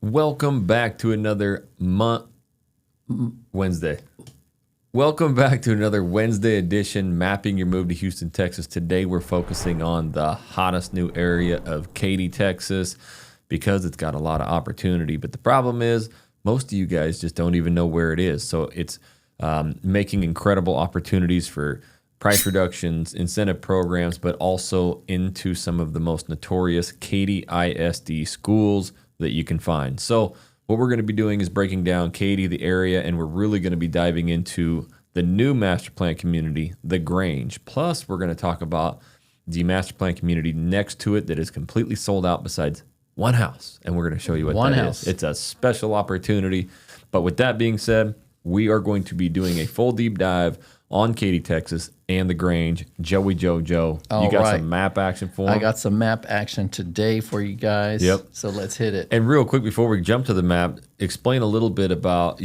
Welcome back to another Wednesday. Welcome back to another Wednesday edition, Mapping Your Move to Houston, Texas. Today we're focusing on the hottest new area of Katy, Texas, because it's got a lot of opportunity. But the problem is most of you guys just don't even know where it is. So it's making incredible opportunities for price reductions, incentive programs, but also into some of the most notorious Katy ISD schools that you can find. So what we're going to be doing is breaking down Katy, the area, and we're really going to be diving into the new master plan community, the Grange. Plus, we're going to talk about the master plan community next to it that is completely sold out besides one house, and we're going to show you what that is. It's a special opportunity. But with that being said, we are going to be doing a full deep dive on Katy, Texas, and the Grange. Joey Jojo, you got some map action for him? I got some map action today for you guys. Yep. So let's hit it. And real quick, before we jump to the map, explain a little bit about,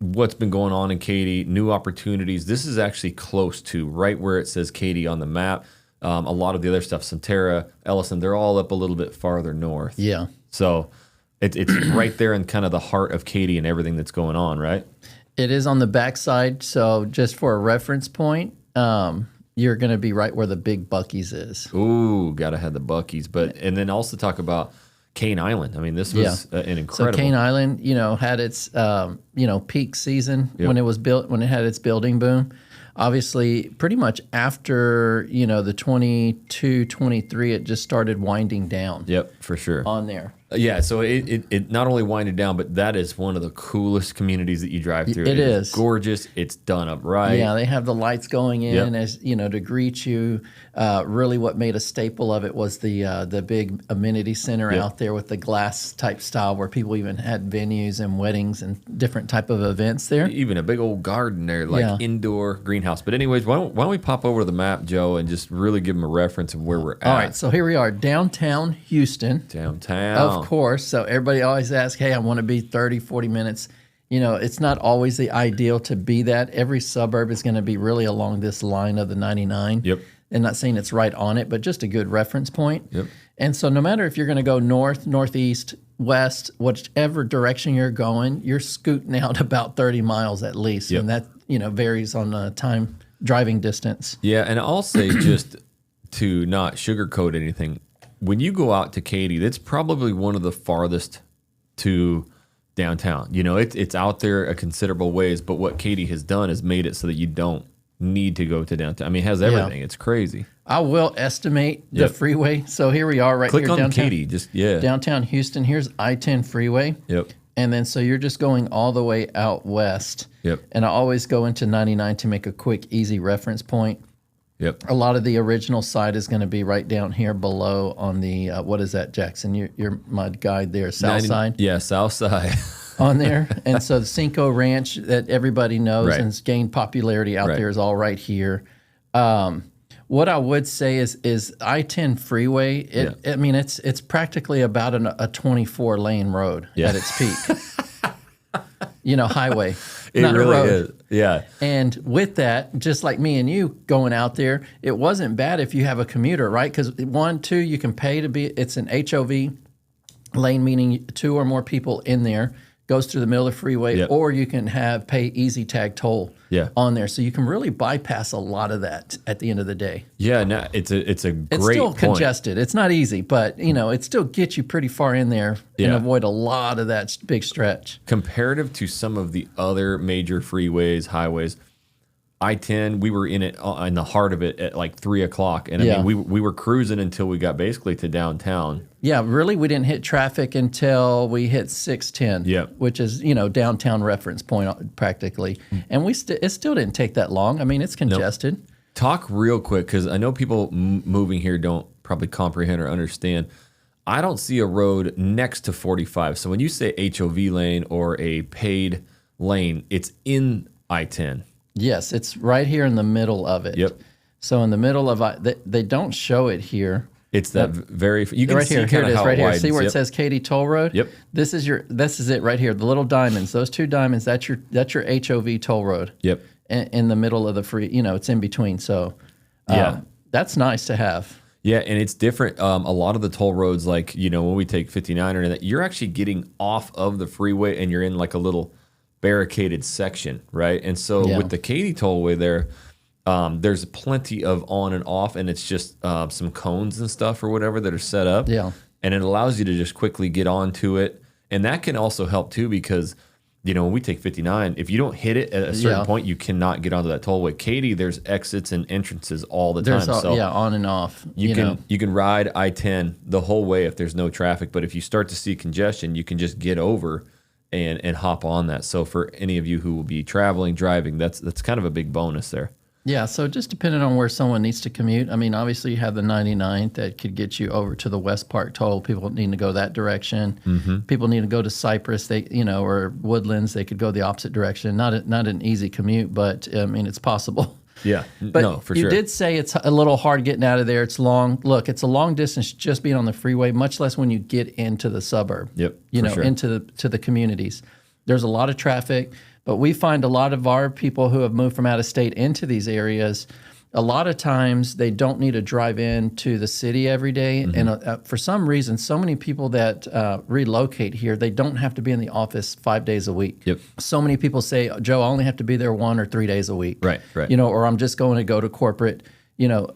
what's been going on in Katy, new opportunities. This is actually close to right where it says Katy on the map. A lot of the other stuff, Sunterra, Elyson, they're all up a little bit farther north. Yeah. So it's right there in kind of the heart of Katy and everything that's going on, right? It is on the backside, so just for a reference point, you're going to be right where the big Buc-ee's is. Ooh, gotta have the Buc-ee's, and then also talk about Cane Island. I mean, this was an incredible. So Cane Island, had its peak season when it was built, when it had its building boom. Obviously, pretty much after the 22, 23, it just started winding down. Yep, for sure. On there. Yeah, so it not only winded down, but that is one of the coolest communities that you drive through. It is gorgeous. It's done up right. Yeah, they have the lights going in as to greet you. Really, what made a staple of it was the big amenity center out there with the glass type style, where people even had venues and weddings and different type of events there. Even a big old garden there, like indoor greenhouse. But anyways, why don't we pop over to the map, Joe, and just really give them a reference of where we're at. All right, so here we are, downtown Houston. Downtown. Of course. So everybody always asks, hey, I want to be 30, 40 minutes. It's not always the ideal to be that. Every suburb is going to be really along this line of the 99. Yep. And not saying it's right on it, but just a good reference point. Yep. And so no matter if you're going to go north, northeast, west, whichever direction you're going, you're scooting out about 30 miles at least. Yep. And that, varies on the time driving distance. Yeah, and I'll say just to not sugarcoat anything, when you go out to Katy, that's probably one of the farthest to downtown. It's out there a considerable ways, but what Katy has done is made it so that you don't need to go to downtown. I mean, it has everything. Yeah. It's crazy. I will estimate the freeway. So here we are Click here on downtown Katy, downtown Houston. Here's I-10 freeway. Yep. And then so you're just going all the way out west. Yep. And I always go into 99 to make a quick, easy reference point. Yep. A lot of the original side is going to be right down here below on the, what is that, Jackson? You're my guide there, south side? Yeah, south side. On there. And so the Cinco Ranch that everybody knows and has gained popularity out there is all right here. What I would say is I-10 freeway, it's practically about a 24-lane road at its peak. Highway. It not really a road. is. Yeah. And with that, just like me and you going out there, it wasn't bad if you have a commuter, right? Because 1, 2, you can pay to be, it's an HOV lane, meaning 2 or more people in there, goes through the middle of the freeway, or you can pay easy tag toll on there. So you can really bypass a lot of that at the end of the day. Yeah, no, it's a great It's still point. congested. It's not easy, but it still gets you pretty far in there and avoid a lot of that big stretch. Comparative to some of the other major freeways, highways, I-10, we were in it in the heart of it at like 3 o'clock, and I mean we were cruising until we got basically to downtown. Yeah, really, we didn't hit traffic until we hit 610, which is downtown reference point practically, and it still didn't take that long. I mean, it's congested. Nope. Talk real quick, because I know people moving here don't probably comprehend or understand. I don't see a road next to 45. So when you say HOV lane or a paid lane, it's in I-10. Yes, it's right here in the middle of it. Yep. So in the middle of they don't show it here. It's that very you can right see here. Here it is, right here. See where it says Katy Toll Road? Yep. This is it right here. The little diamonds. Those 2 diamonds. That's your HOV toll road. Yep. In the middle of the free. It's in between. So that's nice to have. Yeah, and it's different. A lot of the toll roads, like, when we take 59 or that, you're actually getting off of the freeway and you're in like a little barricaded section, right? And so with the Katy tollway there, there's plenty of on and off, and it's just some cones and stuff or whatever that are set up. Yeah. And it allows you to just quickly get onto it. And that can also help too, because when we take 59, if you don't hit it at a certain point, you cannot get onto that tollway. Katy, there's exits and entrances all the time. So on and off. You can ride I-10 the whole way if there's no traffic, but if you start to see congestion, you can just get over and hop on that. So for any of you who will be traveling, driving, that's kind of a big bonus there. Yeah, so just depending on where someone needs to commute. I mean, obviously you have the 99 that could get you over to the West Park toll. People need to go that direction. Mm-hmm. People need to go to Cypress, or Woodlands. They could go the opposite direction. Not an easy commute, but I mean, it's possible. Yeah, but no, for sure. You did say it's a little hard getting out of there. It's long. Look, it's a long distance just being on the freeway, much less when you get into the suburb. Yep, into the communities. There's a lot of traffic. But we find a lot of our people who have moved from out of state into these areas, a lot of times they don't need to drive into the city every day. Mm-hmm. And for some reason, so many people that relocate here, they don't have to be in the office 5 days a week. Yep. So many people say, Joe, I only have to be there 1 or 3 days a week. Right. Or I'm just going to go to corporate,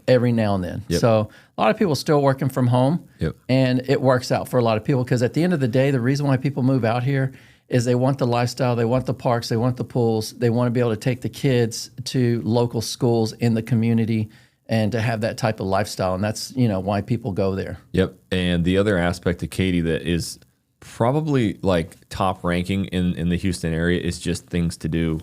every now and then. Yep. So a lot of people still working from home. Yep. And it works out for a lot of people because at the end of the day, the reason why people move out here is they want the lifestyle, they want the parks, they want the pools, they want to be able to take the kids to local schools in the community and to have that type of lifestyle. And that's, why people go there. Yep. And the other aspect of Katy that is probably like top ranking in the Houston area is just things to do.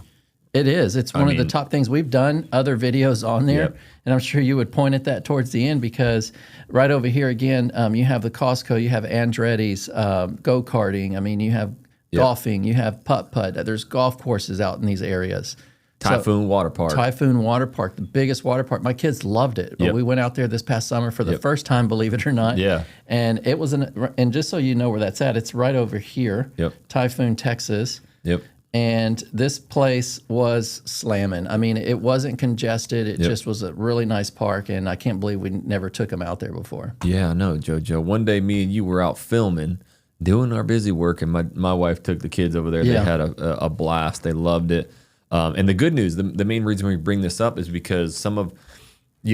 It is. It's one of the top things. We've done other videos on there, yep. And I'm sure you would point at that towards the end because right over here, again, you have the Costco, you have Andretti's, go-karting. I mean, you have golfing, you have putt-putt. There's golf courses out in these areas. Typhoon Water Park. Typhoon Water Park, the biggest water park. My kids loved it. But we went out there this past summer for the first time, believe it or not. Yeah. And it was and just so you know where that's at, it's right over here. Yep. Typhoon, Texas. Yep. And this place was slamming. I mean, it wasn't congested. It just was a really nice park, and I can't believe we never took them out there before. Yeah, I know, JoJo. One day me and you were out filming, doing our busy work, and my wife took the kids over there. They had a blast. They loved it. And the good news, the main reason we bring this up is because some of,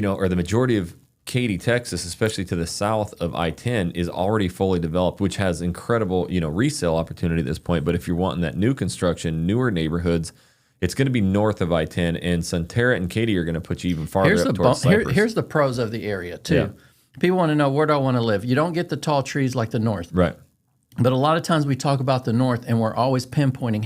or the majority of Katy, Texas, especially to the south of I-10, is already fully developed, which has incredible, resale opportunity at this point. But if you're wanting that new construction, newer neighborhoods, it's going to be north of I-10, and Sunterra and Katy are going to put you even farther up towards Cypress. Here's the pros of the area, too. Yeah. People want to know, where do I want to live? You don't get the tall trees like the north. Right. But a lot of times we talk about the north, and we're always pinpointing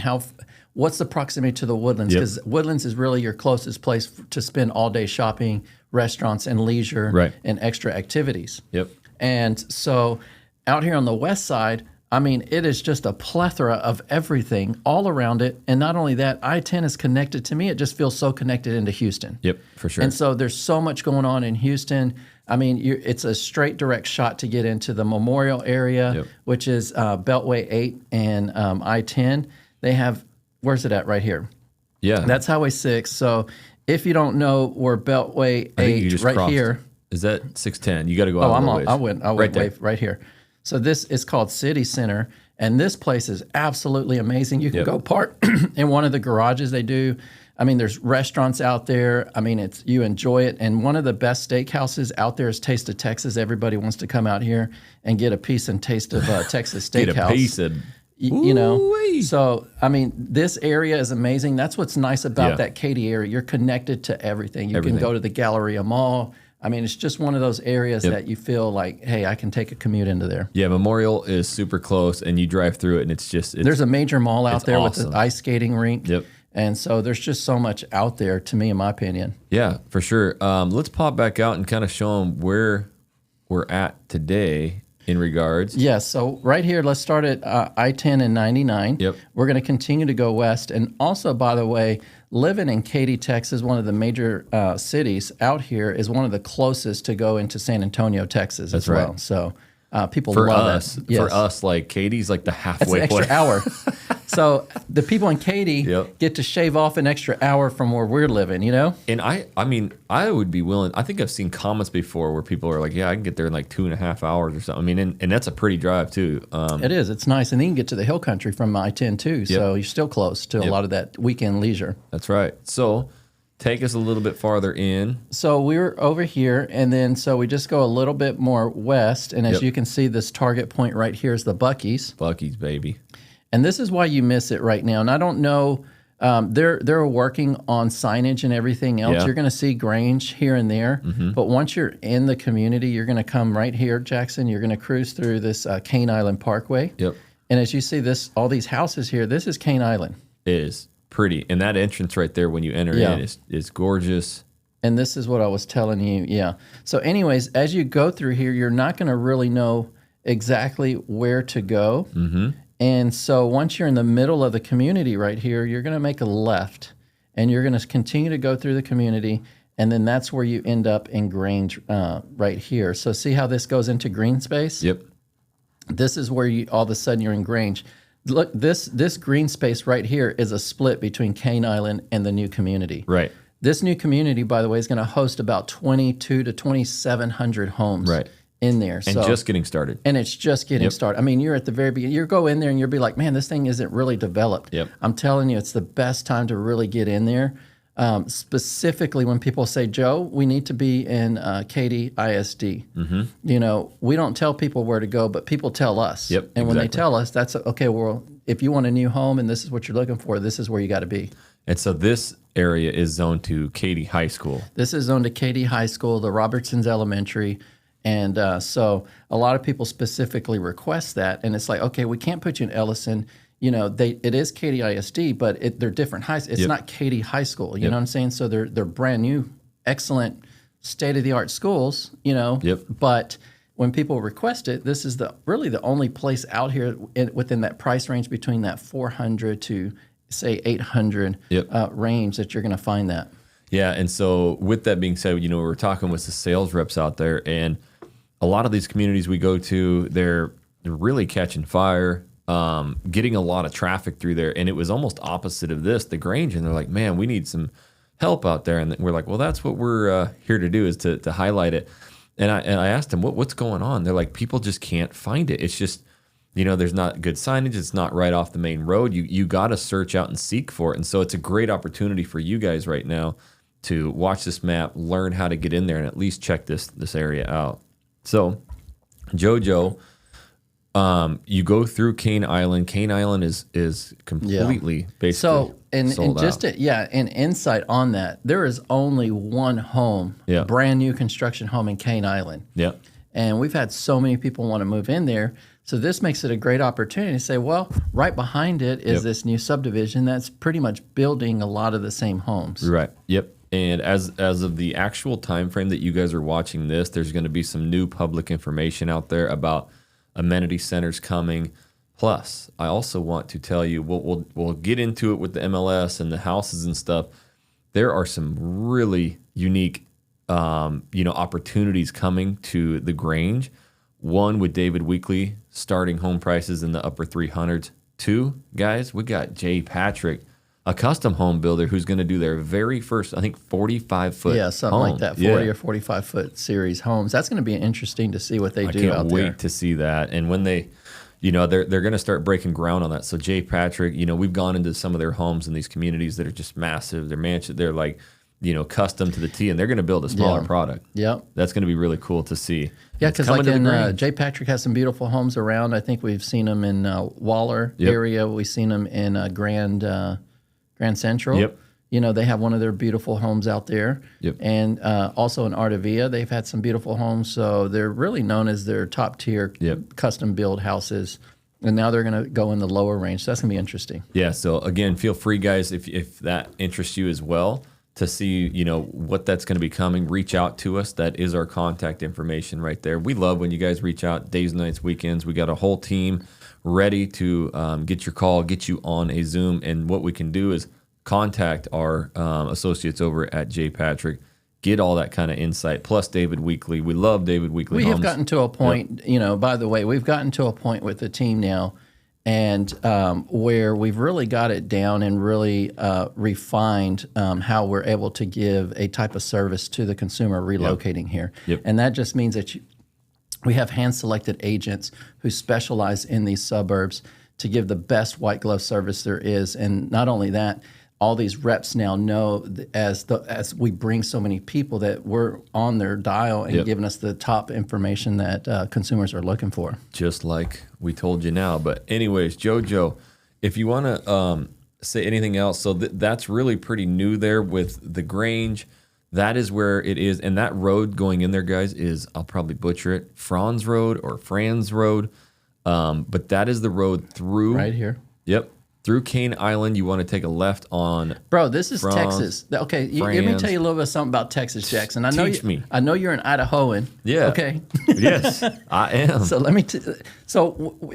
what's the proximity to the Woodlands, because Woodlands is really your closest place to spend all day shopping, restaurants, and leisure, and extra activities. Yep. And so out here on the west side, I mean, it is just a plethora of everything all around it. And not only that, I-10 is connected. To me, it just feels so connected into Houston. Yep, for sure. And so there's so much going on in Houston. I mean, it's a straight direct shot to get into the Memorial area, which is Beltway 8 and I-10. They have, where's it at? Right here. Yeah. That's Highway 6. So if you don't know where Beltway 8 right here. Is that 610? You got to go out of the ways. I went right here. So this is called City Center, and this place is absolutely amazing. You can go park in one of the garages they do. I mean, there's restaurants out there. I mean, you enjoy it. And one of the best steakhouses out there is Taste of Texas. Everybody wants to come out here and get a piece and taste of Texas steakhouse. Get a piece of... So, I mean, this area is amazing. That's what's nice about that Katy area. You're connected to everything. You can go to the Galleria Mall. I mean, it's just one of those areas that you feel like, hey, I can take a commute into there. Yeah, Memorial is super close, and you drive through it, and there's a major mall out there awesome. with the ice skating rink. Yep. And so there's just so much out there, to me, in my opinion. Yeah, for sure. Let's pop back out and kind of show them where we're at today in regards. Yes, so right here, let's start at I-10 and 99. Yep. We're going to continue to go west. And also, by the way, living in Katy, Texas, one of the major cities out here, is one of the closest to go into San Antonio, Texas as well. So people love us, that. Yes. For us, like Katy's like the halfway That's an extra point. hour. So the people in Katy Yep. get to shave off an extra hour from where we're living, you know? And I mean, I would be willing. I think I've seen comments before where people are like, "Yeah, I can get there in like 2.5 hours or something." I mean, and that's a pretty drive too. It is. It's nice. And then you can get to the hill country from I-10 too. So you're still close to a lot of that weekend leisure. That's right. So take us a little bit farther in. So we're over here, and then so we just go a little bit more west. And as you can see, this target point right here is the Buc-ee's. Buc-ee's, baby. And this is why you miss it right now. And I don't know, they're working on signage and everything else. Yeah. You're going to see Grange here and there. But once you're in the community, you're going to come right here, Jackson. You're going to cruise through this Cane Island Parkway. Yep. And as you see all these houses here, this is Cane Island. It is pretty. And that entrance right there when you enter in is gorgeous. And this is what I was telling you. Yeah. So anyways, as you go through here, you're not going to really know exactly where to go. And so once you're in the middle of the community right here, you're going to make a left, and you're going to continue to go through the community, and then that's where you end up in Grange right here. So see how this goes into green space? Yep. This is where you all of a sudden you're in Grange. Look, this green space right here is a split between Cane Island and the new community. Right. This new community, by the way, is going to host about 22 to 2,700 homes. Right. In there. And just getting started. And it's just getting started. I mean, you're at the very beginning. You go in there and you'll be like, man, this thing isn't really developed. Yep. I'm telling you, it's the best time to really get in there. Specifically when people say, Joe, we need to be in Katy ISD. You know, we don't tell people where to go, but people tell us. Yep, and when they tell us, that's okay, well, if you want a new home and this is what you're looking for, this is where you got to be. And so this area is zoned to Katy High School. This is zoned to Katy High School, the Robertson's Elementary. And so a lot of people specifically request that. And it's like, okay, we can't put you in Elyson. You know, it is Katy ISD, but they're different high. It's not Katy High School. You know what I'm saying? So they're brand new, excellent, state of the art schools. You know. But when people request it, this is really the only place out here within that price range between that 400 to say 800 range that you're going to find that. Yeah, and so with that being said, you know, we're talking with the sales reps out there, and a lot of these communities we go to, they're really catching fire. Getting a lot of traffic through there, and it was almost opposite of this, the Grange, and they're like, man, we need some help out there, and we're like, well, that's what we're here to do, is to highlight it. And I asked them, what's going on? They're like, people just can't find it. It's just, you know, there's not good signage. It's not right off the main road. You got to search out and seek for it, and so it's a great opportunity for you guys right now to watch this map, learn how to get in there, and at least check this area out. So, JoJo. You go through Cane Island. Cane Island is completely basically sold just out. And insight on that, there is only one home, brand new construction home in Cane Island. Yeah. And we've had so many people want to move in there. So this makes it a great opportunity to say, well, right behind it is this new subdivision that's pretty much building a lot of the same homes. Right. Yep. And as of the actual time frame that you guys are watching this, there's going to be some new public information out there about amenity centers coming. Plus, I also want to tell you, we'll get into it with the MLS and the houses and stuff. There are some really unique, opportunities coming to the Grange. One with David Weekley starting home prices in the upper 300s. Two, guys, we got Jay Patrick, a custom home builder who's going to do their very first, I think, 45-foot something home. like that, 40 or 45-foot series homes. That's going to be interesting to see what they do out there. I can't wait to see that. And when they, they're going to start breaking ground on that. So Jay Patrick, we've gone into some of their homes in these communities that are just massive. They're mansion. They're like, custom to the T, and they're going to build a smaller product. Yep. That's going to be really cool to see. Yeah, because Jay Patrick has some beautiful homes around. I think we've seen them in Waller area. We've seen them in Grand Central. Yep. They have one of their beautiful homes out there. Yep. And also in Ardavia, they've had some beautiful homes. So they're really known as their top tier custom build houses. And now they're going to go in the lower range. So that's going to be interesting. Yeah. So again, feel free, guys, if that interests you as well, to see, what that's going to be coming. Reach out to us. That is our contact information right there. We love when you guys reach out days, nights, weekends. We got a whole team ready to get your call, get you on a Zoom. And what we can do is contact our associates over at Jay Patrick, get all that kind of insight, plus David Weekley. We love David Weekley. We have gotten to a point, by the way, we've gotten to a point with the team now, And where we've really got it down and really refined how we're able to give a type of service to the consumer relocating here. And that just means that we have hand-selected agents who specialize in these suburbs to give the best white glove service there is. And not only that, all these reps now know as we bring so many people that we're on their dial and giving us the top information that consumers are looking for. Just like we told you now. But anyways, JoJo, if you want to say anything else, so that's really pretty new there with the Grange. That is where it is. And that road going in there, guys, is, I'll probably butcher it, Franz Road or Franz Road. But that is the road through. Right here. Yep. Through Katy Island, you want to take a left on. Bro, this is Franz, Texas. Okay, let me tell you a little bit something about Texas, Jackson. Teach me. I know you're an Idahoan. Yeah. Okay. Yes, I am. So let me.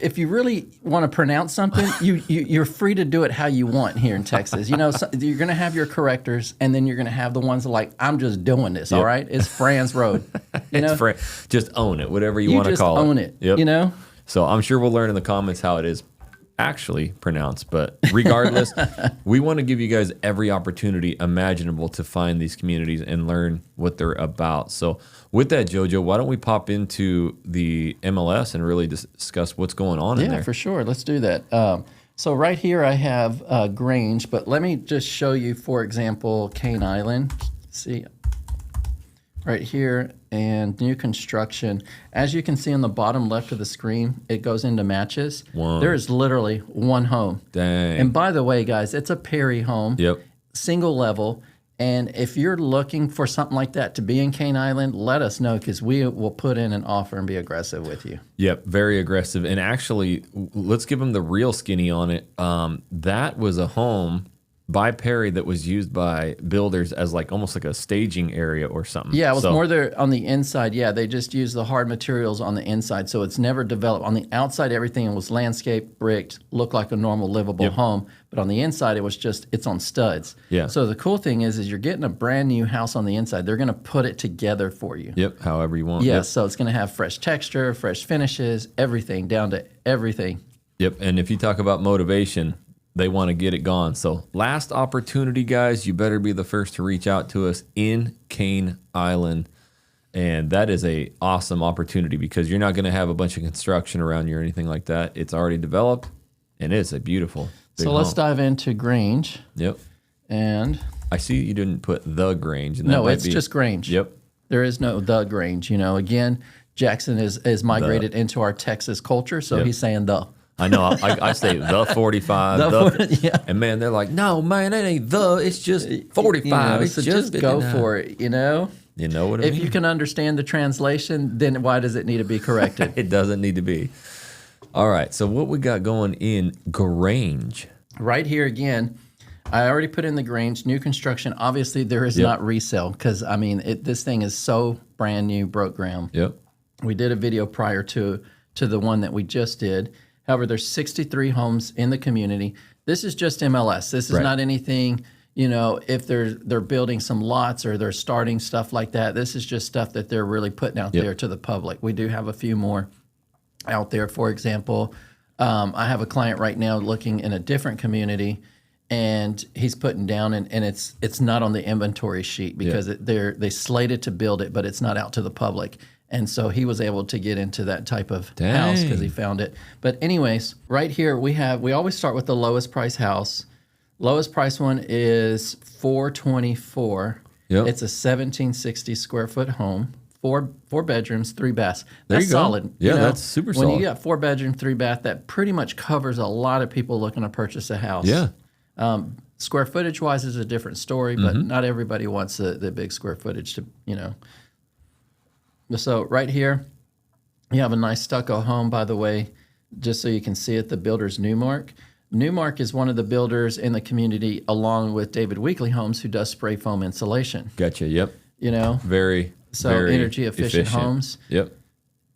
If you really want to pronounce something, you're free to do it how you want here in Texas. You know, you're going to have your correctors, and then you're going to have the ones that like, I'm just doing this. All right, it's Franz Road. You know, just own it, whatever you want to call it. Own it. Yep. You know. So I'm sure we'll learn in the comments how it is actually pronounced, but regardless, we want to give you guys every opportunity imaginable to find these communities and learn what they're about. So with that, JoJo, why don't we pop into the MLS and really discuss what's going on in there? Yeah, for sure. Let's do that. So right here I have Grange, but let me just show you, for example, Katy Island. See, right here, and new construction. As you can see on the bottom left of the screen, it goes into matches. There is literally one home. Dang. And by the way, guys, it's a Perry home. Yep. Single level. And if you're looking for something like that to be in Katy Island, let us know, because we will put in an offer and be aggressive with you. Yep, very aggressive. And actually, let's give them the real skinny on it. That was a home by Perry that was used by builders as like almost like a staging area or something. Yeah, it was more there on the inside. Yeah, they just used the hard materials on the inside, so it's never developed. On the outside, everything was landscaped, bricked, looked like a normal livable home. But on the inside, it was just, it's on studs. Yeah. So the cool thing is you're getting a brand new house on the inside. They're going to put it together for you. Yep, however you want. Yeah, Yep. so it's going to have fresh texture, fresh finishes, everything, down to everything. Yep, and if you talk about motivation, they want to get it gone. So last opportunity, guys, you better be the first to reach out to us in Katy Island. And that is a awesome opportunity because you're not going to have a bunch of construction around you or anything like that. It's already developed, and it's a beautiful big So let's home. dive into Grange. Yep. And I see you didn't put the Grange. And that no, might it's be, just Grange. Yep. There is no the Grange. You know, again, Jackson is migrated into our Texas culture, so he's saying the. I know. I say the 45. And man, they're like, no, man, it ain't the. It's just 45. You know, it's so just go 59. for it. You know. You know what I mean? If you can understand the translation, then why does it need to be corrected? It doesn't need to be. All right. So what we got going in Grange? Right here again, I already put in the Grange, new construction. Obviously, there is not resale because, I mean, this thing is so brand new, broke ground. Yep. We did a video prior to the one that we just did. However, there's 63 homes in the community. This is just MLS. This is not anything, you know, if they're building some lots or they're starting stuff like that. This is just stuff that they're really putting out there to the public. We do have a few more out there. For example, I have a client right now looking in a different community, and he's putting down, and it's not on the inventory sheet because they slated to build it, but it's not out to the public. And so he was able to get into that type of house because he found it. But anyways, right here we always start with the lowest price house. Lowest price one is $424. Yep. It's a 1760 square foot home. Four bedrooms, 3 baths. There That's you go. solid. Yeah, You know, that's super when solid. you got 4 bedroom, 3 bath, that pretty much covers a lot of people looking to purchase a house. Yeah. Square footage wise is a different story, but not everybody wants the big square footage to, you know. So right here, you have a nice stucco home, by the way, just so you can see it, the builder's Newmark. Newmark is one of the builders in the community, along with David Weekley Homes, who does spray foam insulation. Gotcha. Yep. You know, Very energy efficient homes. Yep.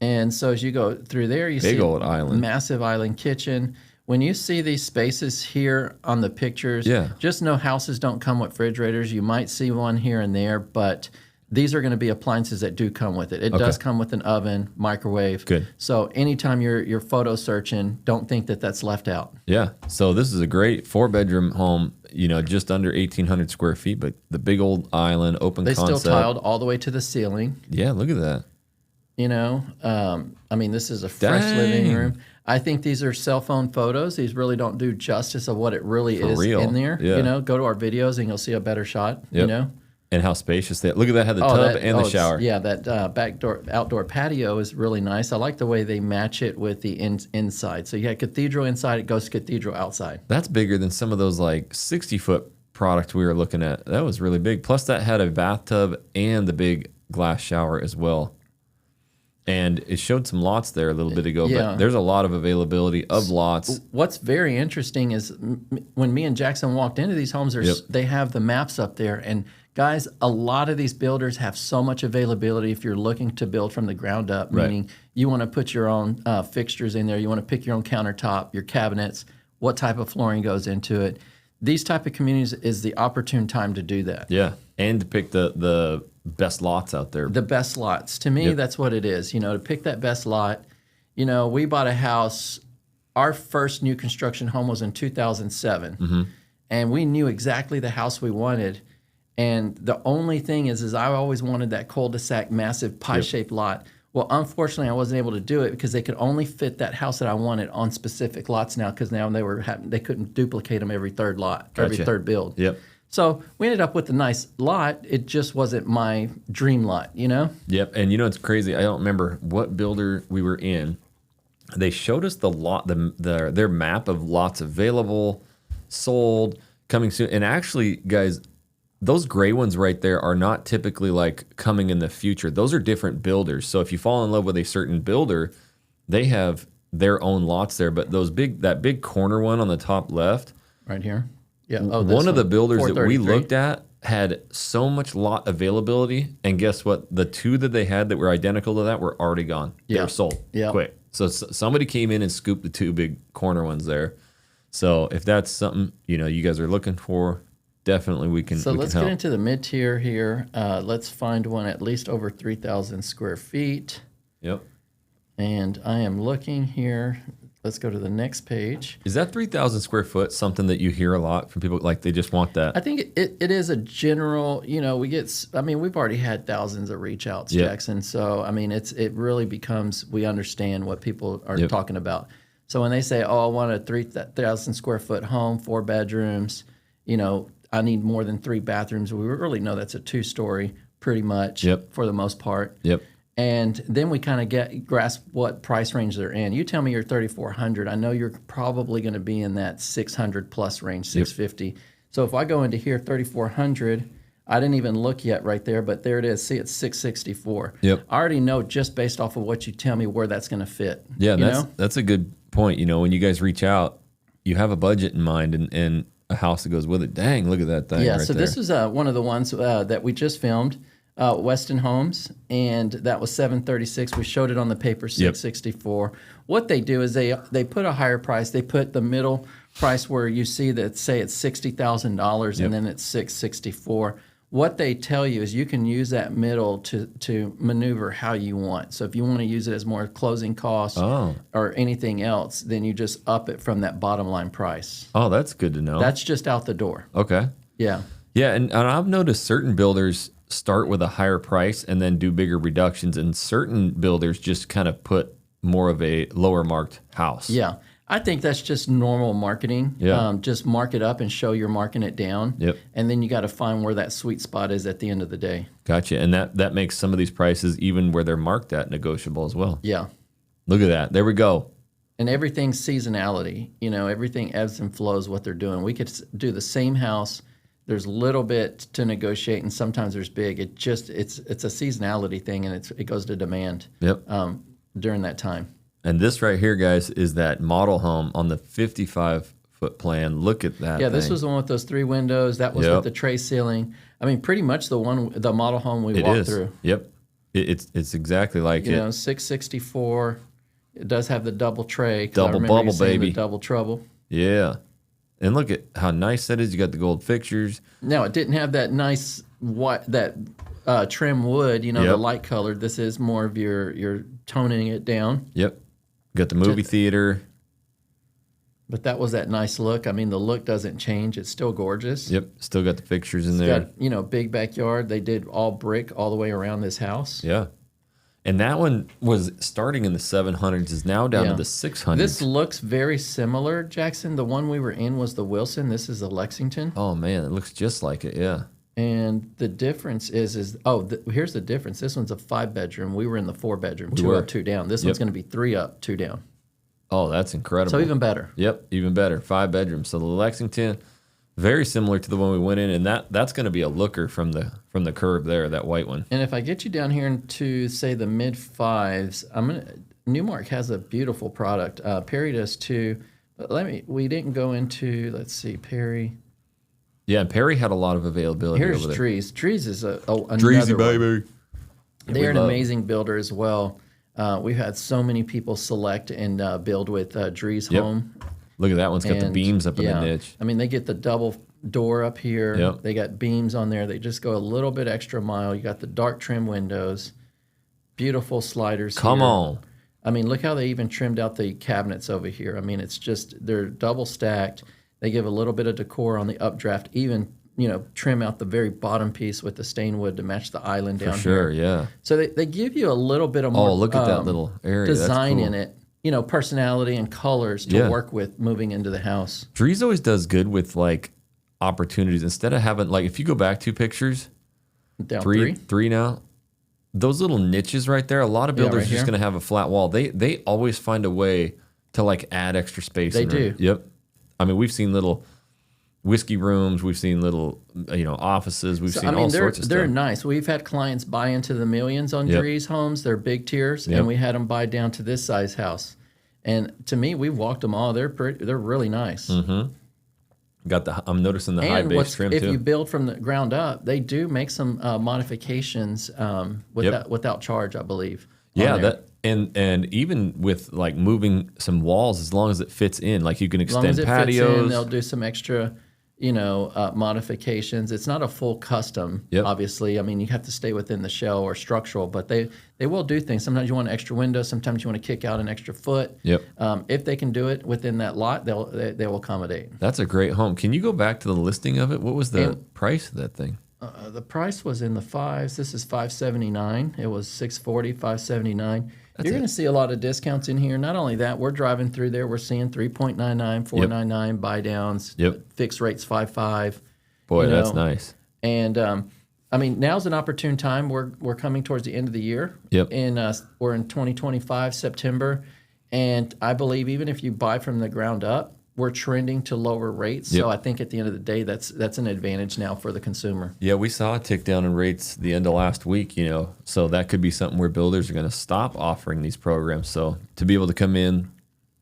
And so as you go through there, you see Big old island. massive island kitchen. When you see these spaces here on the pictures, just know houses don't come with refrigerators. You might see one here and there, but these are going to be appliances that do come with it. It does come with an oven, microwave. Good. So anytime you're photo searching, don't think that that's left out. Yeah. So this is a great 4-bedroom home, just under 1,800 square feet, but the big old island, open They concept. still tiled all the way to the ceiling. Yeah, look at that. This is a fresh living room. I think these are cell phone photos. These really don't do justice of what it really is real. in there. Yeah. Go to our videos and you'll see a better shot. Yep. And how spacious they look at that, had the tub and the shower. Yeah, that back outdoor patio is really nice. I like the way they match it with the inside. So you had cathedral inside, it goes cathedral outside. That's bigger than some of those like 60-foot product we were looking at. That was really big. Plus that had a bathtub and the big glass shower as well. And it showed some lots there a little bit ago, but there's a lot of availability of lots. What's very interesting is when me and Jackson walked into these homes, they have the maps up there. And guys, a lot of these builders have so much availability if you're looking to build from the ground up, meaning you want to put your own fixtures in there, you want to pick your own countertop, your cabinets, what type of flooring goes into it. These type of communities is the opportune time to do that. Yeah, and to pick the best lots out there. The best lots. To me, that's what it is. To pick that best lot. We bought a house. Our first new construction home was in 2007. And we knew exactly the house we wanted. And the only thing is I always wanted that cul-de-sac, massive pie-shaped lot. Well, unfortunately, I wasn't able to do it because they could only fit that house that I wanted on specific lots now because now they couldn't duplicate them every third lot, every third build. Yep. So we ended up with a nice lot. It just wasn't my dream lot, Yep. And it's crazy. I don't remember what builder we were in. They showed us the lot, their map of lots available, sold, coming soon. And actually, guys, those gray ones right there are not typically like coming in the future. Those are different builders. So if you fall in love with a certain builder, they have their own lots there. But that big corner one on the top left, right here. Yeah. One of the builders that we looked at had so much lot availability, and guess what? The two that they had that were identical to that were already gone. They were sold quick. So somebody came in and scooped the two big corner ones there. So if that's something you guys are looking for, definitely we can. So let's get into the mid tier here. Let's find one at least over 3,000 square feet. Yep. And I am looking here. Let's go to the next page. Is that 3,000 square foot something that you hear a lot from people? Like they just want that? I think it is a general, we've already had thousands of reach outs, Jackson. So, it really becomes, we understand what people are talking about. So when they say, I want a 3,000 square foot home, 4 bedrooms, I need more than 3 bathrooms. We really know that's a 2-story pretty much for the most part. Yep. And then we kind of grasp what price range they're in. You tell me you're 3,400. I know you're probably going to be in that 600 plus range, 650. So if I go into here, 3,400, I didn't even look yet right there, but there it is. See, it's 664. Yep. I already know just based off of what you tell me where that's going to fit. Yeah, that's a good point. When you guys reach out, you have a budget in mind and a house that goes with it. Dang, look at that thing. Yeah, right so there. this is one of the ones that we just filmed. Weston Homes, and that was 736. We showed it on the paper, 664. What they do is they put a higher price. They put the middle price where you see that, say it's $60,000, and then it's 664. What they tell you is you can use that middle to maneuver how you want. So if you want to use it as more closing costs or anything else, then you just up it from that bottom line price. Oh, that's good to know. That's just out the door. Okay. Yeah. Yeah, and I've noticed certain builders start with a higher price and then do bigger reductions, and certain builders just kind of put more of a lower marked house. Yeah. I think that's just normal marketing. Yeah. Just mark it up and show you're marking it down. Yep. And then you got to find where that sweet spot is at the end of the day. Gotcha. And that makes some of these prices, even where they're marked at, negotiable as well. Yeah. Look at that. There we go. And everything's seasonality. Everything ebbs and flows what they're doing. We could do the same house. There's a little bit to negotiate, and sometimes there's big. It's a seasonality thing, and it goes to demand. Yep. During that time. And this right here, guys, is that model home on the 55-foot plan. Look at that. Yeah, this was the one with those 3 windows. That was with the tray ceiling. Pretty much the model home we walked through. Yep. It's exactly like it. 664. It does have the double tray. Double bubble, baby. The double trouble. Yeah. And look at how nice that is. You got the gold fixtures. Now, it didn't have that nice what that trim wood, you know, the Yep. light colored. This is more of your toning it down. Yep. Got the movie theater. But that was that nice look. I mean, the look doesn't change. It's still gorgeous. Yep. Still got the fixtures in It's there. got, you know, big backyard. They did all brick all the way around this house. Yeah. And that one was starting in the 700s, is now down Yeah. to the 600s. This looks very similar, Jackson. The one we were in was the Wilson. This is the Lexington. Oh, man. It looks just like it. Yeah. And the difference is here's the difference. This one's a 5-bedroom. We were in the 4-bedroom, 2 were. up, 2 down. This Yep. one's going to be 3 up, 2 down. Oh, that's incredible. So even better. Yep, even better. 5 bedrooms. So the Lexington, very similar to the one we went in, and that's going to be a looker from the curb there, that white one. And if I get you down here into say the mid 5s, Newmark has a beautiful product. Perry does too. But we didn't go into, let's see, Perry. Yeah, and Perry had a lot of availability Here's over there. Trees. Trees is another Dreezy, one. baby. They're an amazing builder as well. We've had so many people select and build with Drees Yep. Home. Look at that one's got the And, beams up in yeah, the niche. I mean, they get the double door up here. Yep. They got beams on there. They just go a little bit extra mile. You got the dark trim windows. Beautiful sliders Come here. on. I mean, look how they even trimmed out the cabinets over here. I mean, it's just, they're double stacked. They give a little bit of decor on the updraft, even, you know, trim out the very bottom piece with the stained wood to match the island down For sure, here. yeah. So they give you a little bit of more Oh, look at that little area. That's design cool. in it, you know, personality and colors to Yeah. work with moving into the house. Drees always does good with like opportunities. Instead of having, like, if you go back 2 pictures, Down three now, those little niches right there, a lot of builders right are just here. going to have a flat wall. They always find a way to like add extra space. They in there. do. Yep. I mean, we've seen little whiskey rooms, we've seen little, offices, we've seen all sorts of they're stuff. nice. We've had clients buy into the millions on Yep. Drees homes. They're big tiers, Yep. and we had them buy down to this size house. And to me, we walked them all. They're really nice. I'm noticing the high And base trim if too. you build from the ground up, they do make some modifications without charge, I believe. on Yeah, there. and even with like moving some walls, as long as it fits in, like you can As long as extend it fits in, patios. they'll do some extra, modifications. It's not a full custom, Yep. obviously. I mean, you have to stay within the shell or structural, but they will do things. Sometimes you want an extra window. Sometimes you want to kick out an extra foot. Yep. If they can do it within that lot, they will accommodate. That's a great home. Can you go back to the listing of it? What was the price of that thing? The price was in the 5s. This is $579. It was $640, $579. You're going to see a lot of discounts in here. Not only that, we're driving through there. We're seeing 3.99, 4.99 buy downs. Yep. Fixed rates 5.5. Boy, you that's know. nice. And I mean, now's an opportune time. We're coming towards the end of the year. Yep. And we're in 2025 September, and I believe even if you buy from the ground up, we're trending to lower rates. Yep. So I think at the end of the day, that's an advantage now for the consumer. Yeah, we saw a tick down in rates the end of last week, so that could be something where builders are going to stop offering these programs. So to be able to come in,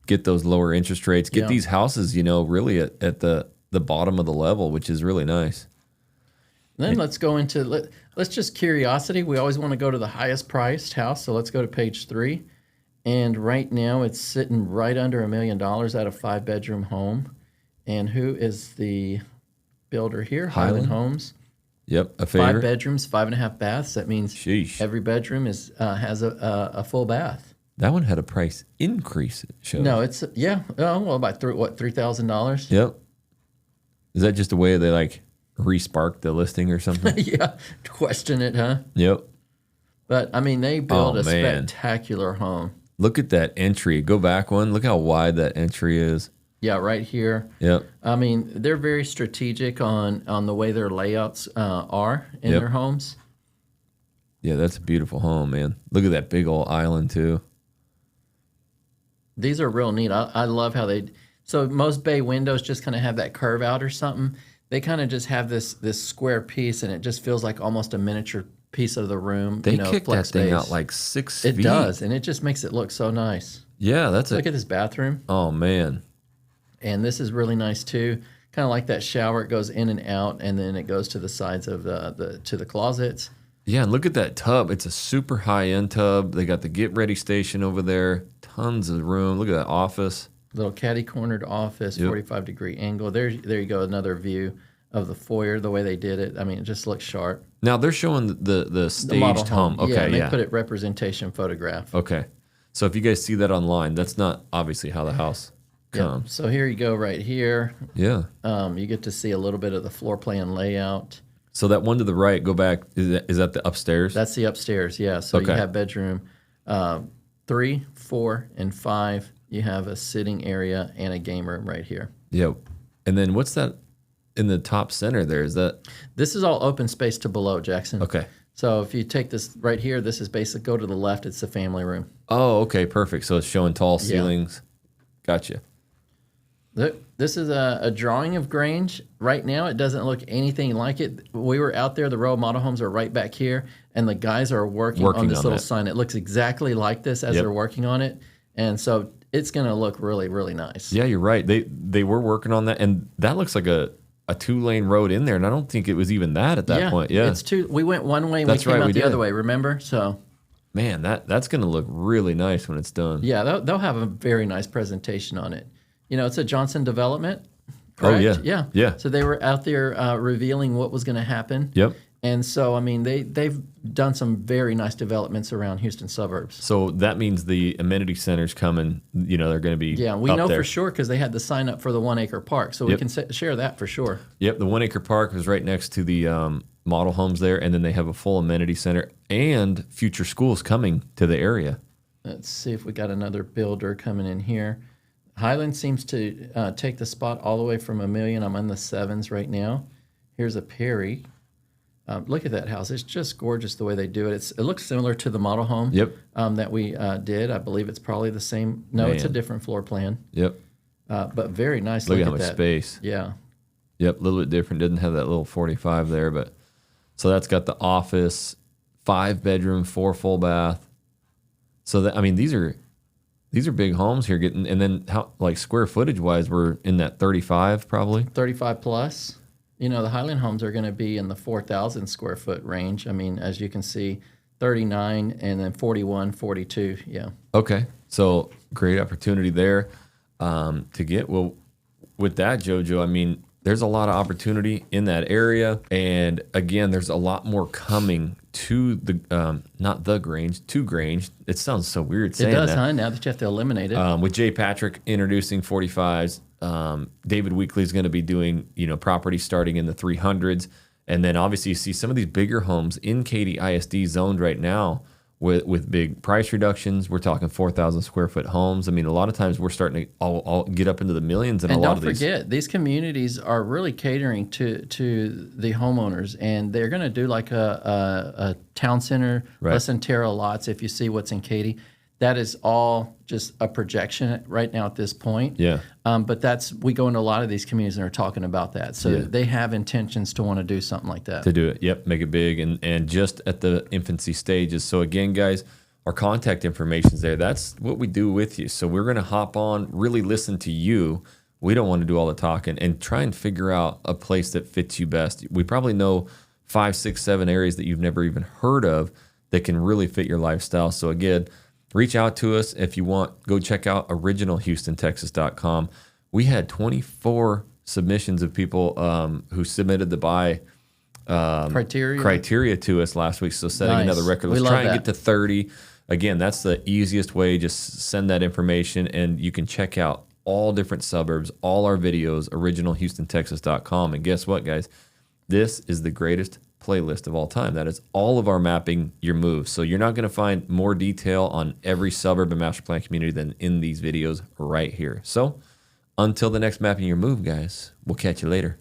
get those lower interest rates, get Yeah. these houses, really at the bottom of the level, which is really nice. Then let's go into let's just curiosity. We always want to go to the highest priced house, so let's go to page 3. And right now it's sitting right under $1 million at a 5-bedroom home. And who is the builder here? Highland Homes. Yep, a 5 favorite. bedrooms, 5.5 baths. That means Sheesh. every bedroom has a full bath. That one had a price increase. It showed. No, it's about $3,000. Yep. Is that just a way they like re-spark the listing or something? Yeah, question it, huh? Yep. But I mean, they build a man. spectacular home. Look at that entry. Go back one. Look how wide that entry is. Yeah, right here. Yep. I mean, they're very strategic on the way their layouts are in Yep. their homes. Yeah, that's a beautiful home, man. Look at that big old island too. These are real neat. I love how so most bay windows just kind of have that curve out or something. They kind of just have this square piece, and it just feels like almost a miniature piece of the room. They kicked that flex thing space. out like 6 feet. It does, and it just makes it look so nice. Yeah, that's Look at this bathroom, Oh man. and this is really nice too. Kind of like that shower. It goes in and out, and then it goes to the sides of the closets. Yeah, and look at that tub. It's a super high-end tub. They got the get-ready station over there. Tons of room. Look at that office. Little caddy cornered office, Yep. 45-degree angle. There you go, another view of the foyer, the way they did it. I mean, it just looks sharp. Now they're showing the The staged model home. Okay, yeah. And yeah. They put it representation photograph. Okay. So if you guys see that online, that's not obviously how the house comes. So here you go right here. Yeah. You get to see a little bit of the floor plan layout. So that one to the right, go back. Is that the upstairs? That's the upstairs, yeah. So Okay. you have bedroom 3, 4, and 5. You have a sitting area and a game room right here. Yeah. And then what's that in the top center there? Is that? This is all open space to below, Jackson. Okay. So if you take this right here, this is basic. Go to the left, it's the family room. Oh, okay. Perfect. So it's showing tall ceilings. Gotcha. This is a drawing of Grange. Right now, it doesn't look anything like it. We were out there. The row of model homes are right back here, and the guys are working on this little sign. It looks exactly like this as they're working on it, and so it's going to look really, really nice. Yeah, you're right. They were working on that, and that looks like a 2-lane road in there, and I don't think it was even that at that point. Yeah, it's 2. We went one way, and That's we came right, out we the did. other way. Remember? So man, that's going to look really nice when it's done. yeah, they'll have a very nice presentation on it. You know, it's a Johnson development. Oh, Correct? yeah. Yeah. So they were out there revealing what was going to happen. Yep. And so, I mean, they've done some very nice developments around Houston suburbs. So that means the amenity center's coming. You know, they're going to be Yeah, we up know there. for sure because they had the sign up for the 1 acre park. So we Yep. can share that for sure. Yep, the 1 acre park is right next to the model homes there, and then they have a full amenity center and future schools coming to the area. Let's see if we got another builder coming in here. Highland seems to take the spot all the way from $1 million. I'm on the 7s right now. Here's a Perry. Look at that house. It's just gorgeous the way they do it. It looks similar to the model home Yep. that we did. I believe it's probably the same. No, it's a Man. different floor plan, Yep. but very nice. Look at how at much that. space. Yeah. Yep, a little bit different. Didn't have that little 45 there, but so that's got the office, 5-bedroom, 4 full bath. So that, I mean, these are big homes here. Getting, and then how, like, square footage wise, we're in that 35 probably. 35 plus. You know, the Highland homes are going to be in the 4,000 square foot range. I mean, as you can see, 39 and then 41, 42. Yeah. Okay, so great opportunity there to get. Well, with that, JoJo, I mean, there's a lot of opportunity in that area, and again, there's a lot more coming to the not the Grange, to Grange. It sounds so weird saying It does, that. huh? Now that you have to eliminate it. With Jay Patrick introducing 45s, David Weekley is going to be doing property starting in the 300s, and then obviously you see some of these bigger homes in Katy ISD zoned right now with big price reductions. We're talking 4,000 square foot homes. I mean, a lot of times we're starting to all get up into the millions in and a lot don't of these. forget, these communities are really catering to the homeowners, and they're going to do like a town center, Right. Sunterra lots. If you see what's in Katy, that is all just a projection right now at this point. Yeah. But we go into a lot of these communities and are talking about that. So they have intentions to want to do something like that. To do it. Yep, make it big and just at the infancy stages. So again, guys, our contact information is there. That's what we do with you. So we're going to hop on, really listen to you. We don't want to do all the talking and try and figure out a place that fits you best. We probably know 5, 6, 7 areas that you've never even heard of that can really fit your lifestyle. So again, reach out to us if you want. Go check out originalhoustontexas.com. We had 24 submissions of people who submitted the buy criteria to us last week. So setting Nice. another record. We Let's love try and that. get to 30. Again, that's the easiest way. Just send that information and you can check out all different suburbs, all our videos, originalhoustontexas.com. And guess what, guys? This is the greatest playlist of all time. That is all of our mapping your moves. So you're not going to find more detail on every suburb and master plan community than in these videos right here. So until the next mapping your move, guys, we'll catch you later.